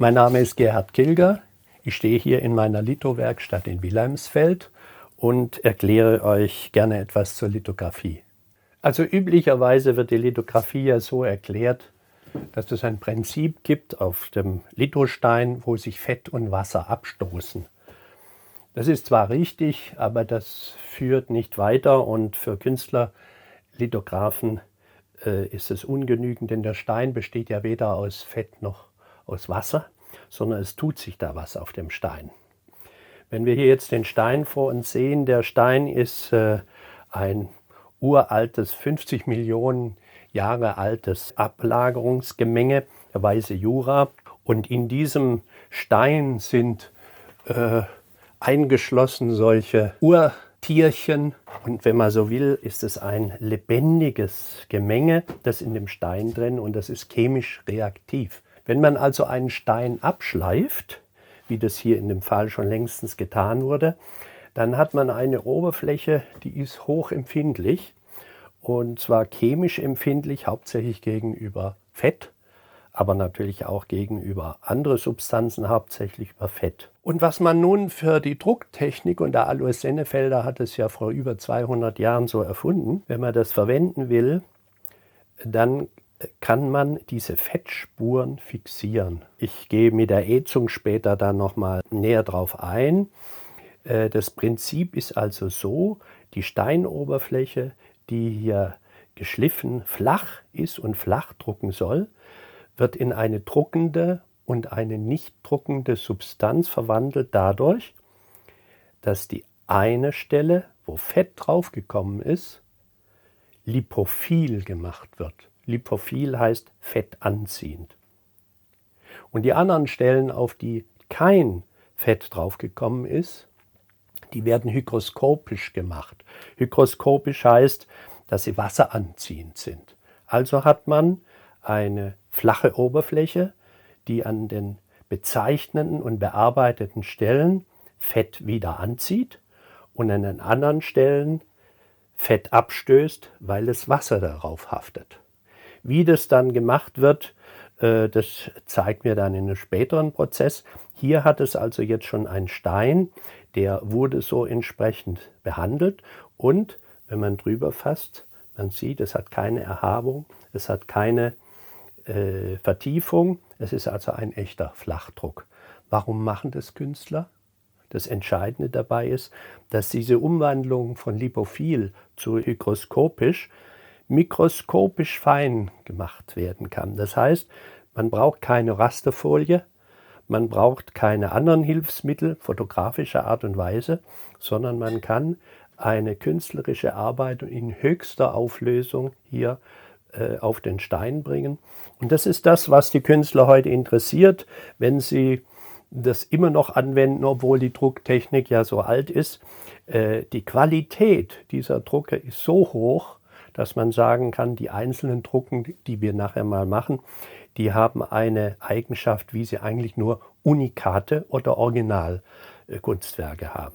Mein Name ist Gerhard Kilger. Ich stehe hier in meiner Lithowerkstatt in Wilhelmsfeld und erkläre euch gerne etwas zur Lithografie. Also üblicherweise wird die Lithografie ja so erklärt, dass es ein Prinzip gibt auf dem Lithostein, wo sich Fett und Wasser abstoßen. Das ist zwar richtig, aber das führt nicht weiter und für Künstler, Lithographen ist es ungenügend, denn der Stein besteht ja weder aus Fett noch aus Wasser, sondern es tut sich da was auf dem Stein. Wenn wir hier jetzt den Stein vor uns sehen, der Stein ist ein uraltes, 50 Millionen Jahre altes Ablagerungsgemenge, der weiße Jura. Und in diesem Stein sind eingeschlossen solche Urtierchen. Und wenn man so will, ist es ein lebendiges Gemenge, das in dem Stein drin, und das ist chemisch reaktiv. Wenn man also einen Stein abschleift, wie das hier in dem Fall schon längstens getan wurde, dann hat man eine Oberfläche, die ist hochempfindlich, und zwar chemisch empfindlich, hauptsächlich gegenüber Fett, aber natürlich auch gegenüber anderen Substanzen, hauptsächlich über Fett. Und was man nun für die Drucktechnik, und der Alois Sennefelder hat es ja vor über 200 Jahren so erfunden, wenn man das verwenden will, dann kann man diese Fettspuren fixieren. Ich gehe mit der Ätzung später dann nochmal näher drauf ein. Das Prinzip ist also so: Die Steinoberfläche, die hier geschliffen flach ist und flach drucken soll, wird in eine druckende und eine nicht druckende Substanz verwandelt dadurch, dass die eine Stelle, wo Fett draufgekommen ist, lipophil gemacht wird. Lipophil heißt fettanziehend. Und die anderen Stellen, auf die kein Fett draufgekommen ist, die werden hygroskopisch gemacht. Hygroskopisch heißt, dass sie wasseranziehend sind. Also hat man eine flache Oberfläche, die an den bezeichneten und bearbeiteten Stellen Fett wieder anzieht und an den anderen Stellen Fett abstößt, weil das Wasser darauf haftet. Wie das dann gemacht wird, das zeigt mir dann in einem späteren Prozess. Hier hat es also jetzt schon einen Stein, der wurde so entsprechend behandelt, und wenn man drüber fasst, man sieht, es hat keine Erhabung, es hat keine Vertiefung, es ist also ein echter Flachdruck. Warum machen das Künstler? Das Entscheidende dabei ist, dass diese Umwandlung von lipophil zu hygroskopisch mikroskopisch fein gemacht werden kann. Das heißt, man braucht keine Rasterfolie, man braucht keine anderen Hilfsmittel fotografischer Art und Weise, sondern man kann eine künstlerische Arbeit in höchster Auflösung hier auf den Stein bringen. Und das ist das, was die Künstler heute interessiert, wenn sie das immer noch anwenden, obwohl die Drucktechnik ja so alt ist. Die Qualität dieser Drucke ist so hoch, dass man sagen kann, die einzelnen Drucken, die wir nachher mal machen, die haben eine Eigenschaft, wie sie eigentlich nur Unikate oder Originalkunstwerke haben.